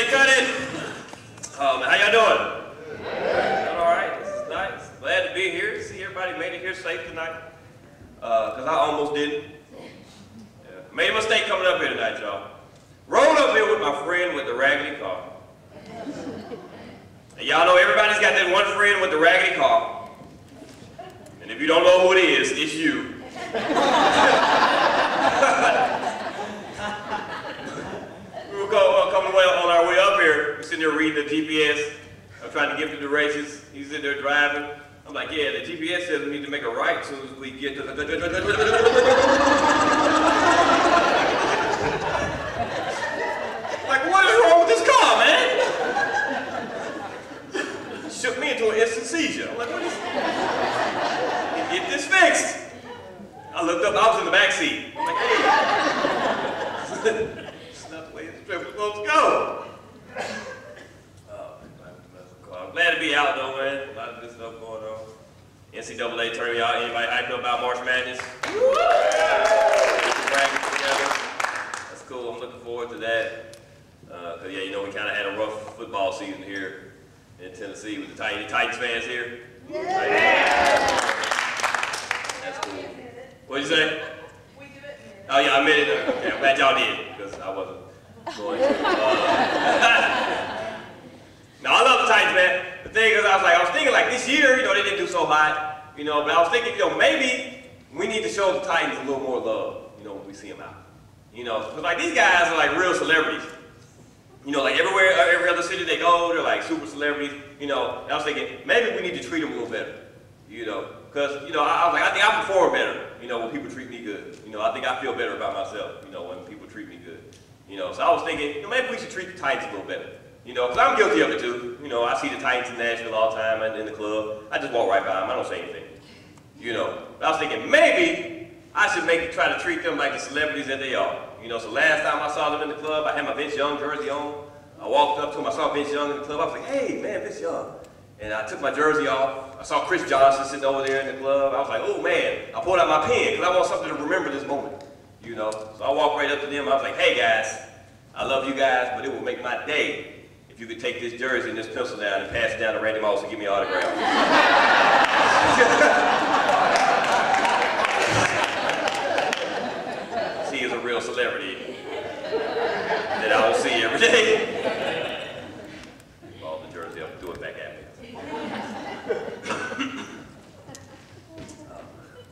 it, cut it. Oh man, how y'all doing? All right, this is nice. Glad to be here. See everybody made it here safe tonight. Cause I almost didn't. Yeah. Made a mistake coming up here tonight, y'all. Rolled up here with my friend with the raggedy car. And y'all know everybody's got that one friend with the raggedy car. And if you don't know who it is, it's you. We were coming on our way up here. We're sitting there reading the GPS. I'm trying to get to the races. He's sitting there driving. I'm like, yeah, the GPS says we need to make a right as soon as we get to the... Like, what is wrong with this car, man? Shook me into an instant seizure. I'm like, what is... Get this fixed. I looked up, I was in the back seat. I'm like, hey. It's not the way this trip was supposed to go. I'm glad to be out though, man. A lot of good stuff going on. NCAA tournament, y'all. Anybody hyped up about March Madness? That's cool. I'm looking forward to that. Cause yeah, you know we kind of had a rough football season here in Tennessee with the Titans fans here. Yeah. That's cool. What'd you say? We do it. Oh yeah, I admit it. Okay, I'm glad y'all did because I wasn't going to. No, I love the Titans, man. The thing is, I was thinking like this year, you know, they didn't do so hot, you know, but I was thinking, you know, maybe we need to show the Titans a little more love, you know, when we see them out. You know, because like these guys are like real celebrities. You know, like everywhere, every other city they go, they're like super celebrities, you know. And I was thinking, maybe we need to treat them a little better, you know. Because, you know, I was like, I think I perform better, you know, when people treat me good. You know, I think I feel better about myself, you know, when people treat me good. You know, so I was thinking, you know, maybe we should treat the Titans a little better. You know, because I'm guilty of it too. You know, I see the Titans in Nashville all the time and in the club. I just walk right by them. I don't say anything. You know, but I was thinking maybe I should try to treat them like the celebrities that they are. You know, so last time I saw them in the club, I had my Vince Young jersey on. I walked up to him, I saw Vince Young in the club. I was like, hey, man, Vince Young. And I took my jersey off. I saw Chris Johnson sitting over there in the club. I was like, oh, man. I pulled out my pen because I want something to remember this moment. You know, so I walked right up to them. I was like, hey, guys, I love you guys, but it will make my day if you could take this jersey and this pencil down and pass it down to Randy Moss and give me an autograph. She is a real celebrity that I will see every day. Ball the jersey up and threw it back at me.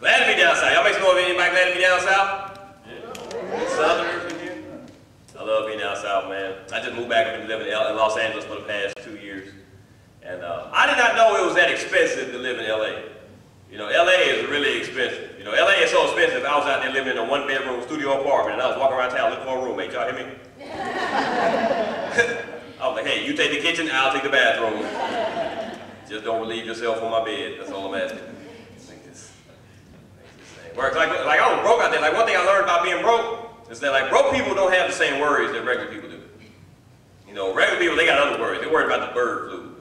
Glad to be down south. Y'all make some noise. Anybody glad to be down south? Yeah. Southerners in here? I love being down south, man. I just moved back and lived in Los Angeles for the past 2 years. And I did not know it was that expensive to live in LA. You know, LA is really expensive. You know, LA is so expensive, I was out there living in a one-bedroom studio apartment and I was walking around town looking for a roommate. Y'all hear me? I was like, hey, you take the kitchen, I'll take the bathroom. Just don't relieve yourself on my bed. That's all I'm asking. Works. Like I was broke out there. Like one thing I learned about being broke is that like broke people don't have the same worries that regular people do. You know, regular people, they got other worries. They're worried about the bird flu.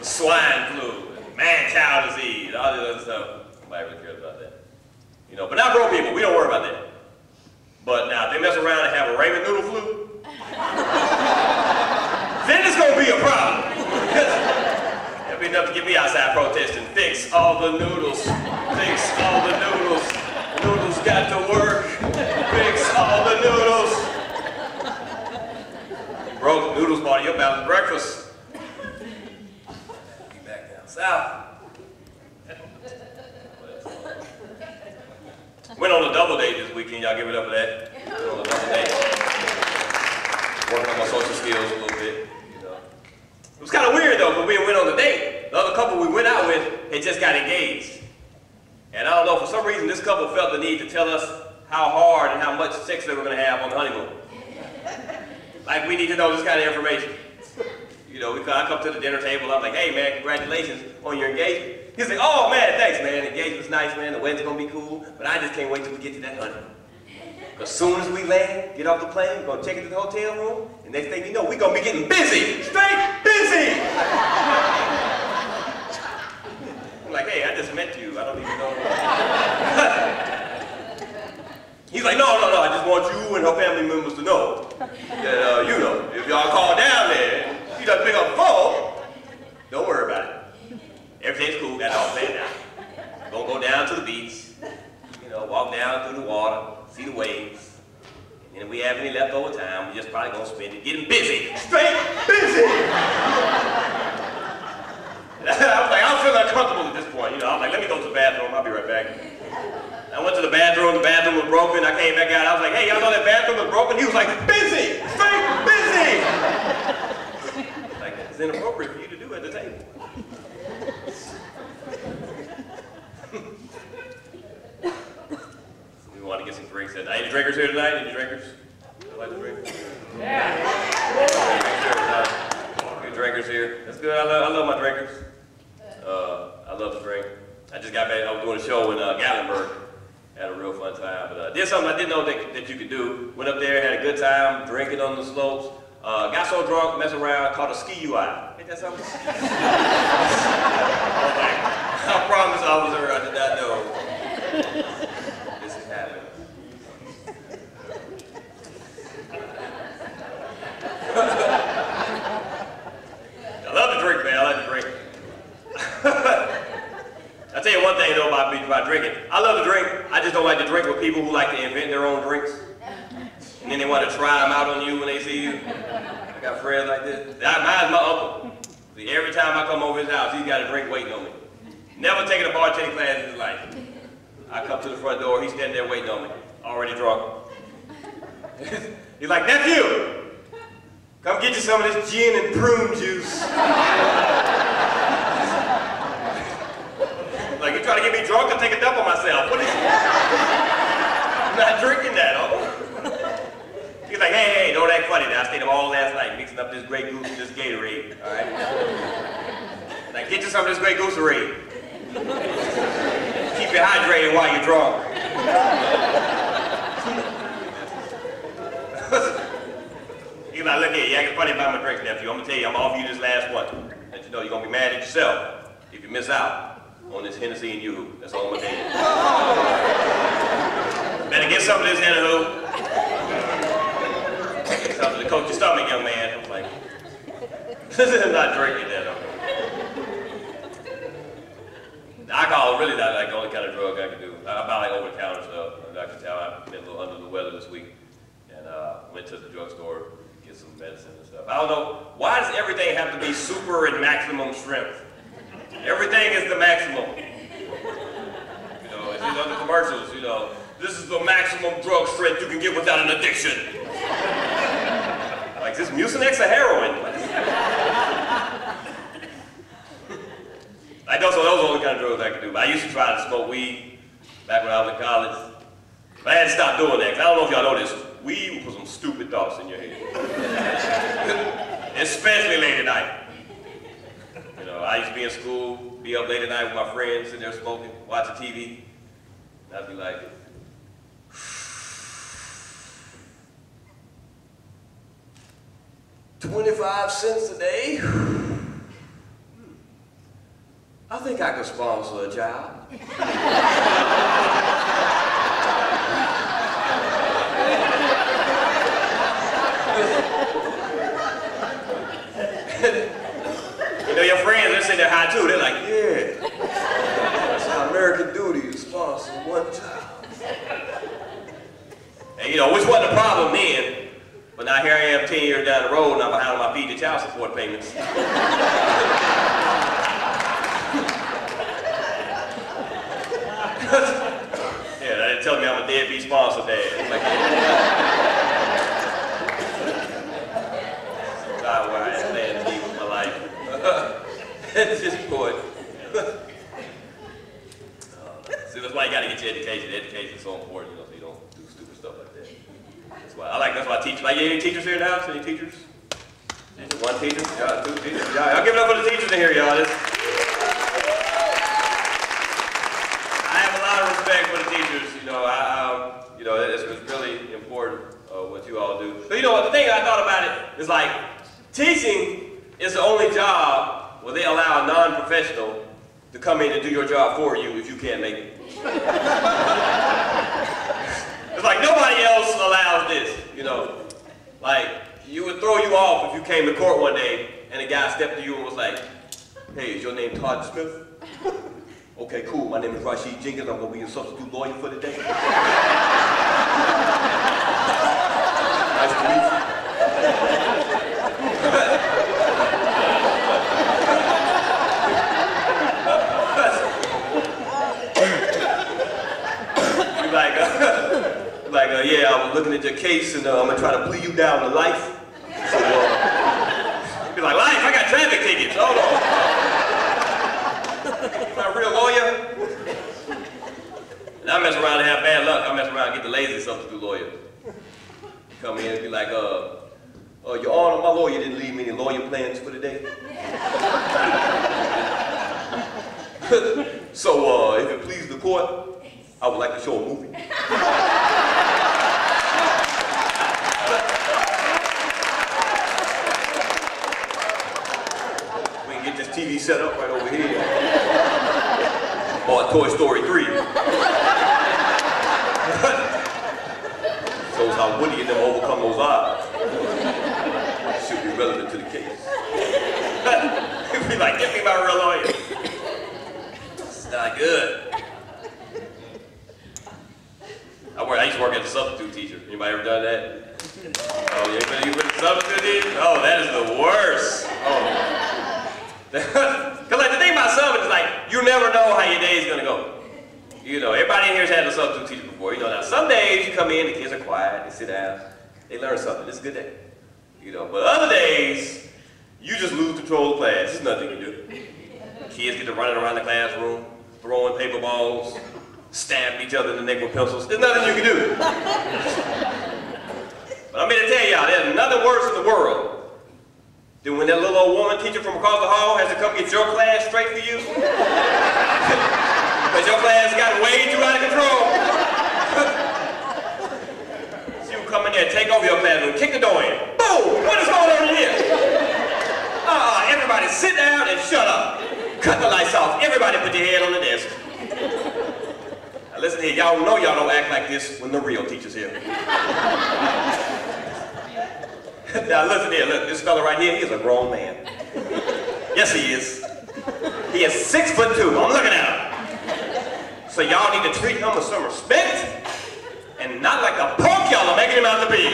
Swine flu, man-child disease, all this other stuff. Nobody really cares about that. You know, but not broke people, we don't worry about that. But now, if they mess around and have a ramen noodle flu, then it's gonna be a problem. It'll be enough to get me outside protesting. Fix all the noodles. Fix all the noodles. Noodles got to work. Fix all the noodles. Broke noodles part of your balanced breakfast. Be back down south. Went on a double date this weekend. Y'all give it up for that. Went on a double date. Working on my social skills a little bit. You know. It was kind of weird though, because we went on the date. The other couple we went out with had just got engaged. And I don't know, for some reason this couple felt the need to tell us how hard and how much sex they were going to have on the honeymoon. Like we need to know this kind of information. You know, I come to the dinner table, I'm like, hey man, congratulations on your engagement. He's like, oh man, thanks man, engagement's nice man, the wedding's going to be cool, but I just can't wait till we get to that honeymoon. As soon as we land, get off the plane, we're going to check into the hotel room, and next thing you know, we're going to be getting busy, straight busy! I'm like, hey, I just met you, I don't even know. He's like, no, I just want you and her family members to know that, you know, if y'all call down there, you just pick up the phone, don't worry about it. Everything's cool, got it all planned out. Gonna go down to the beach, you know, walk down through the water, see the waves. And if we have any leftover time, we're just probably gonna spend it getting busy. Straight busy! I was like, I was feeling uncomfortable at this point. You know, I was like, let me go to the bathroom, I'll be right back. I went to the bathroom was broken, I came back out, I was like, hey, y'all know that bathroom was broken? He was like, busy! Straight busy! Like, it's inappropriate for you to do at the table. We want to get some drinks in. Any drinkers here tonight? Any drinkers? I like to drink. Yeah. Good drinkers here. That's good. I love my drinkers. I love to drink. I just got back. I was doing a show in Gatlinburg. Had a real fun time. But did something I didn't know that you could do. Went up there, had a good time, drinking on the slopes. Got so drunk, messed around, caught a ski UI. Ain't that something? I promise, officer, I did not know. This is happening. I love to drink, man. I like to drink. I'll tell you one thing, though, about drinking. I love to drink. I just don't like to drink with people who like to invent their own drinks. And then they want to try them out on you when they see you. I got friends like this. Mine's my uncle. See, every time I come over his house, he's got a drink waiting on me. Never taken a bartending class in his life. I come to the front door, he's standing there waiting on me, already drunk. He's like, nephew, come get you some of this gin and prune juice. Like, you trying to get me drunk and take a dump on myself? What is it? I'm not drinking that, oh. He's like, hey, don't act funny now. I stayed up all last night mixing up this Grey Goose and this Gatorade, all right? Like, get you some of this Grey Gooserade. Keep you hydrated while you're drunk. He's like, look here, you acting funny about my drink, nephew. I'm gonna tell you, I'm gonna offer you this last one. Let you know you're gonna be mad at yourself if you miss out on this Hennessy and Yoo-Hoo. That's all I'm gonna tell you. Better get some of this Hennessy. Something to coat your stomach, young man. I'm like, I'm not drinking that. Alcohol really not like the only kind of drug I can do. I buy like over-the-counter stuff. I can tell I've been a little under the weather this week. And went to the drugstore, get some medicine and stuff. I don't know, why does everything have to be super and maximum strength? Everything is the maximum. You know, it's on the commercials, you know, this is the maximum drug strength you can get without an addiction. Like, is this Mucinex or heroin? I know, so those are the only kind of drugs I can do. But I used to try to smoke weed back when I was in college. But I had to stop doing that, because I don't know if y'all know this. Weed will put some stupid thoughts in your head. Especially late at night. You know, I used to be in school, be up late at night with my friends, sitting there smoking, watching TV. And I'd be like, 25 cents a day? I think I could sponsor a job. You know, your friends, they're sitting there high too. They're like, yeah, that's how American duty is sponsor one job. And you know, which wasn't a problem then, but now here I am 10 years down the road and I'm behind on my feet to child support payments. Yeah, they tell me I'm a deadbeat sponsor dad. Like, that's where I stand to be with my life. At this point. See, that's why you gotta get your education. Education is so important, you know, so you don't do stupid stuff like that. That's why I teach. Like, any teachers here now? Any teachers? One teacher? Y'all, two teachers? Y'all give it up for the teachers in here, y'all. Respect for the teachers, you know, you know, it's really important what you all do. But you know what, the thing I thought about it is like, teaching is the only job where they allow a non-professional to come in and do your job for you if you can't make it. It's It's like nobody else allows this, you know. Like, you would throw you off if you came to court one day and a guy stepped to you and was like, hey, is your name Todd Smith? Okay, cool. My name is Rashid Jenkins. I'm going to be your substitute lawyer for the day. Nice to meet you. Yeah, I was looking at your case and I'm going to try to plead you down to life. So, you'd be like, life? I got traffic tickets. Hold on. You my real lawyer? And I mess around and have bad luck. I mess around and get the lazy substitute lawyer. Come in and be like, Your Honor, my lawyer didn't leave me any lawyer plans for the day. So, if it pleases the court, I would like to show a movie. We can get this TV set up right over here. Or Toy Story 3. Shows how Woody and them overcome those odds. Should be relevant to the case. You'd be like, give me my real lawyer. It's not good. I used to work as a substitute teacher. Anybody ever done that? Oh, you been a substitute teacher? Oh, that is the worst. Oh. Because like the thing about subbing is like, you never know how your day is gonna go. You know, everybody in here has had a substitute teacher before. You know, now some days you come in, the kids are quiet, they sit down, they learn something. It's a good day. You know, but other days, you just lose control of the class. There's nothing you can do. Kids get to running around the classroom, throwing paper balls, stabbing each other in the neck with pencils. There's nothing you can do. But I'm here to tell y'all, there's nothing worse in the world than when that little old woman teacher from across the hall has to come get your class straight for you. Because your class got way too out of control. She would come in there and take over your classroom, kick the door in. Boom! What is going on in here? Everybody sit down and shut up. Cut the lights off. Everybody put your head on the desk. Now listen here, y'all know y'all don't act like this when the real teacher's here. Now listen here, look, this fella right here, he is a grown man. Yes, he is. He is 6'2". I'm looking at him. So y'all need to treat him with some respect and not like the punk y'all are making him out to be.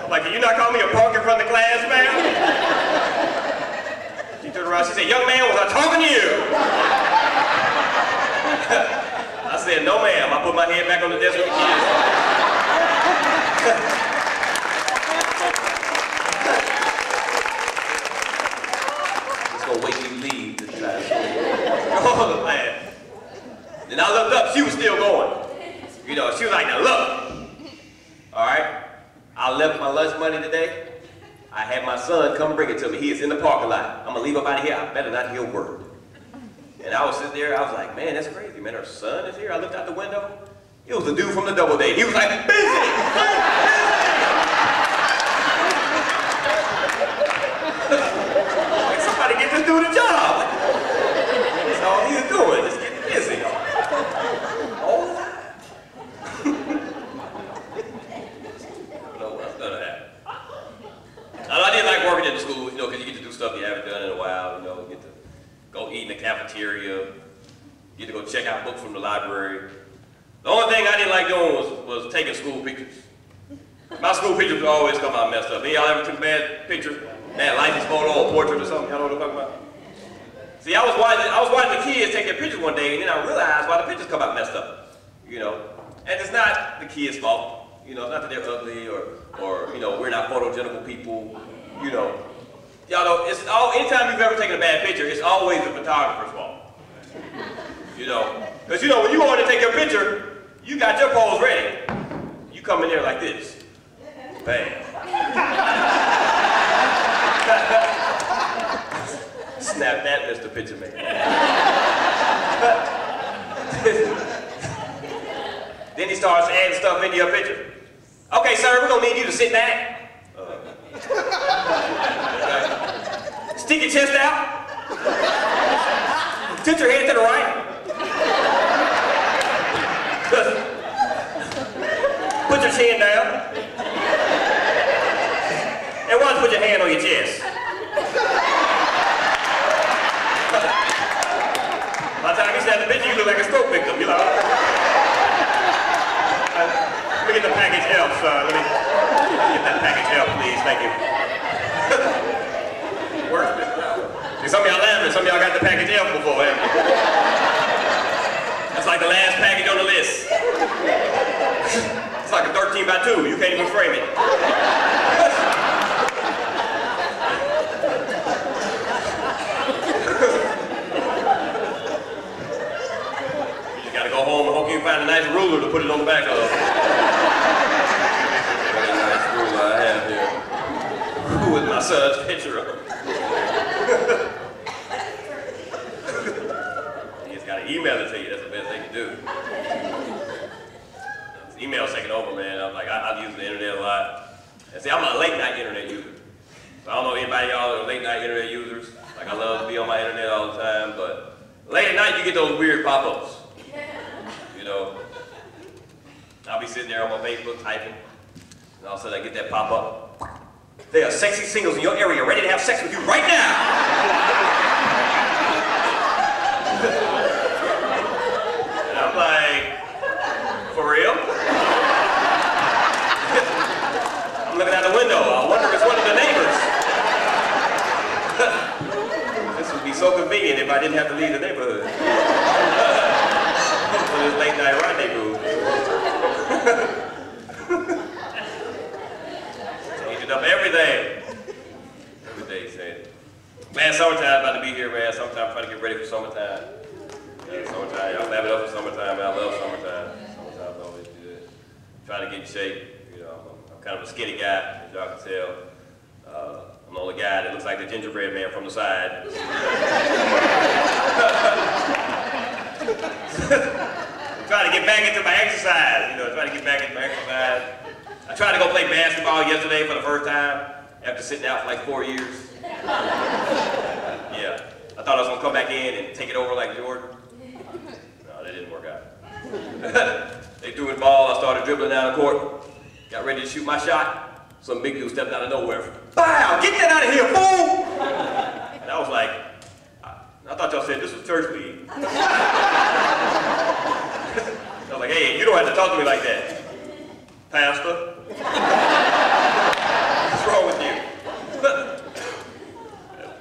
I'm like, can you not call me a punk in front of the class, man? She turned around, she said, young man, was I talking to you? I said, no ma'am. I put my head back on the desk with the kids. Just gonna wait till you leave this time. Oh, man. Then I looked up, she was still going. You know, she was like, now look. All right, I left my lunch money today. I had my son come bring it to me. He is in the parking lot. I'm gonna leave up out of here. I better not hear a word. And I was sitting there, I was like, man, that's crazy, man. Her son is here. I looked out the window. It was the dude from the double date. He was like, busy! Like, somebody get this dude a job. That's all he's doing, just getting busy. All the time. I don't know what's gonna happen. I didn't like working in the school, you know, because you get to do stuff you haven't done in a while, you know, you get to go eat in the cafeteria, get to go check out books from the library. The only thing I didn't like doing was taking school pictures. My school pictures would always come out messed up. Any y'all ever took a bad picture? Bad license photo or portrait or something? Y'all know what I'm talking about? See, I was watching the kids take their pictures one day, and then I realized why the pictures come out messed up. You know, and it's not the kids' fault. You know, it's not that they're ugly or you know, we're not photogenic people. You know. Y'all know, anytime you've ever taken a bad picture, it's always the photographer's fault. You know, because you know, when you go in to take your picture, you got your pose ready. You come in there like this. Bam. Snap that, Mr. Picture Man. Then he starts adding stuff into your picture. Okay, sir, we're gonna need you to sit back. Okay. Stick your chest out. Tilt your head to the right. chin down. And why don't you put your hand on your chest? By the time you snap the picture, you look like a stroke victim, you know. Let me get the package F, son. Let me get that package F, please. Thank you. Works. See, some of y'all laughing. Some of y'all got the package F before, haven't you? That's like the last package on the list. It's like a 13 by 2. You can't even frame it. Go home and hope you can find a nice ruler to put it on the back of. What a nice ruler I have here. With my son's picture of him. You just gotta email it to you, that's the best thing to do. Email's taking over, man. I'm like, I use the internet a lot. And see, I'm a late night internet user. So I don't know anybody of y'all that are late night internet users. Like I love to be on my internet all the time, but late at night you get those weird pop-ups. You know, I'll be sitting there on my Facebook typing, and all of a sudden I get that pop-up. There are sexy singles in your area ready to have sex with you right now! And I'm like, for real? I'm looking out the window. I wonder if it's one of the neighbors. This would be so convenient if I didn't have to leave the neighborhood. This late night rendezvous. Changing up everything. Every day, say. Man, summertime's about to be here, man. Summertime, trying to get ready for summertime. Yeah, summertime, y'all clap it up for summertime, man. I love summertime. Summertime's always good. Trying to get in shape. You know, I'm kind of a skinny guy, as y'all can tell. I'm the only guy that looks like the gingerbread man from the side. Trying to get back into my exercise, you know, trying to get back into my exercise. I tried to go play basketball yesterday for the first time after sitting out for like 4 years. Yeah, I thought I was gonna come back in and take it over like Jordan. No, that didn't work out. They threw me the ball, I started dribbling down the court, got ready to shoot my shot. Some big dude stepped out of nowhere. Bow! Get that out of here, fool! And I was like, I thought y'all said this was church league. I was like, hey, you don't have to talk to me like that, Pastor. What's wrong with you?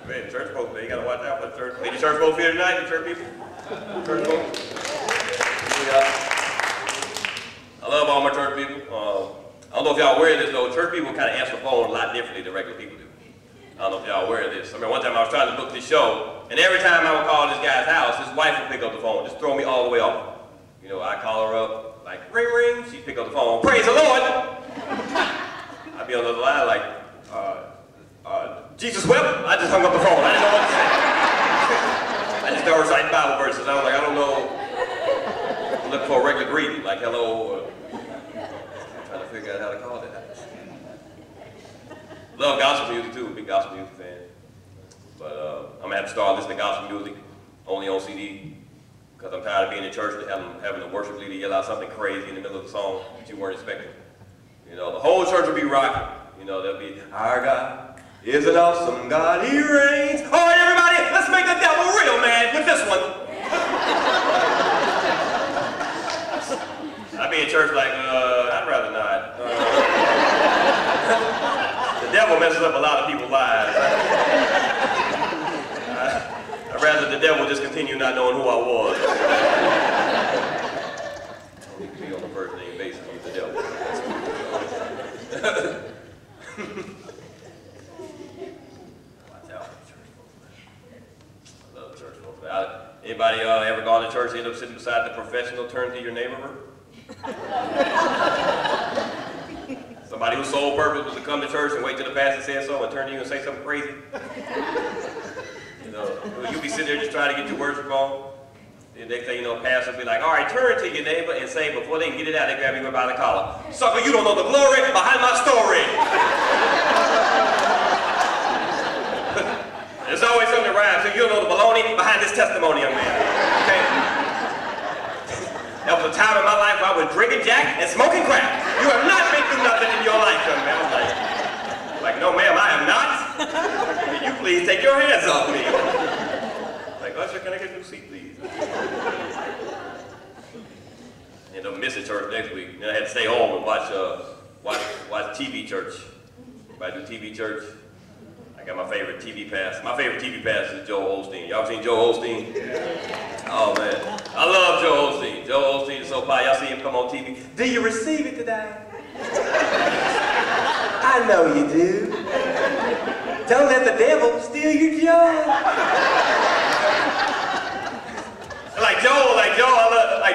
Man, church folks, man, you gotta watch out for the church. Hey, the church folks here tonight, the church people? Church folks? Yeah. I love all my church people. I don't know if y'all aware of this though, church people kind of answer the phone a lot differently than regular people do. I don't know if y'all aware of this. I mean, one time I was trying to book this show, and every time I would call this guy's house, his wife would pick up the phone, just throw me all the way off. You know, I'd call her up, like, ring, ring, she'd pick up the phone, praise the Lord! I'd be on the other line like, Jesus wept? I just hung up the phone, I didn't know what to say. I just started reciting Bible verses, I was like, I don't know, I'm looking for a regular greeting, like hello, trying to figure out how to call that. Love gospel music too, big gospel music fan. But I'm gonna have to start listening to gospel music, only on CD. Because I'm tired of being in church and having the worship leader yell out something crazy in the middle of the song that you weren't expecting. You know, the whole church will be rocking. You know, they'll be, our God is an awesome God, He reigns. All right, everybody, let's make the devil real mad with this one. I'd be in church like, I'd rather not. The devil messes up a lot of people's lives. I'd rather the devil just continue not knowing who I was. I don't need to be on the first name basis with the devil. Watch out for church folks, man. I love church folks, man. Anybody ever gone to church and end up sitting beside the professional turn to your neighbor? Somebody whose sole purpose was to come to church and wait till the pastor said so and turn to you and say something crazy? You know, you'll be sitting there just trying to get your worship on. The next thing you know, pastor will be like, all right, turn to your neighbor and say, before they can get it out, they grab you by the collar. Sucker, you don't know the glory behind my story. There's always something that rhymes, so you don't know the baloney behind this testimony, young man. Okay? That was a time in my life where I was drinking Jack and smoking crack. You have not been through nothing in your life, young man. I was like, no ma'am, I am not. Can you please take your hands off me? Like, Usher, can I get a new seat, please? And I'm missing church next week. And I had to stay home and watch TV church. If I do TV church, I got my favorite TV pass. My favorite TV pass is Joel Osteen. Y'all seen Joel Osteen? Oh man, I love Joel Osteen. Joel Osteen is so fire. Y'all see him come on TV. Do you receive it today? I know you do. Don't let the devil steal your joy. Like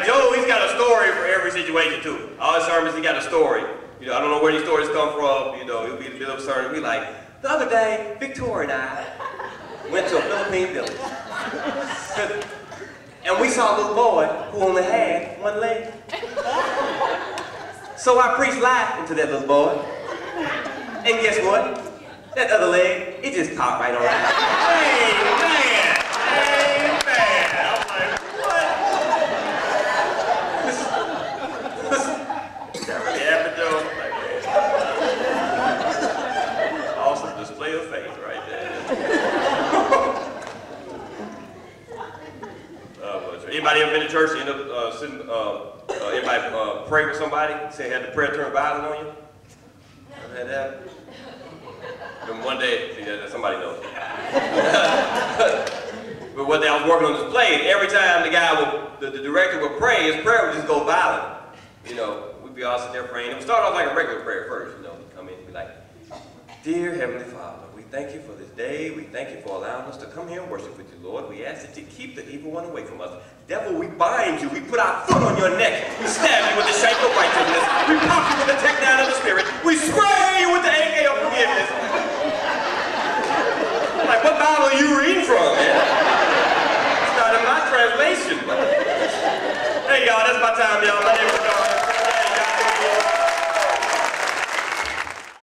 Joel, he's got a story for every situation too. All his sermons, he got a story. You know, I don't know where these stories come from. You know, he'll be in the middle of a sermon. Be like, the other day, Victoria and I went to a Philippine village. And we saw a little boy who only had one leg. So I preached life into that little boy. And guess what? That other leg, it just popped right on out. Amen! Amen! I'm like, what? That really happened, Joe? Like, awesome display of faith right there. Anybody ever been to church and end up anybody pray with somebody? Say had the prayer turn violent on you? Ever had that? Then one day, see, somebody knows. But one day I was working on this play, and every time the director would pray, his prayer would just go violent. You know, we'd be all sitting there praying. It would start off like a regular prayer first, you know. We'd come in and be like, Dear Heavenly Father, we thank you for this day. We thank you for allowing us to come here and worship with you, Lord. We ask that you keep the evil one away from us. Devil, we bind you. We put our foot on your neck. We stab you with the shank of righteousness. We pop you with the tech down of the spirit. We spray you with the AK of forgiveness. Like, what Bible are you reading from?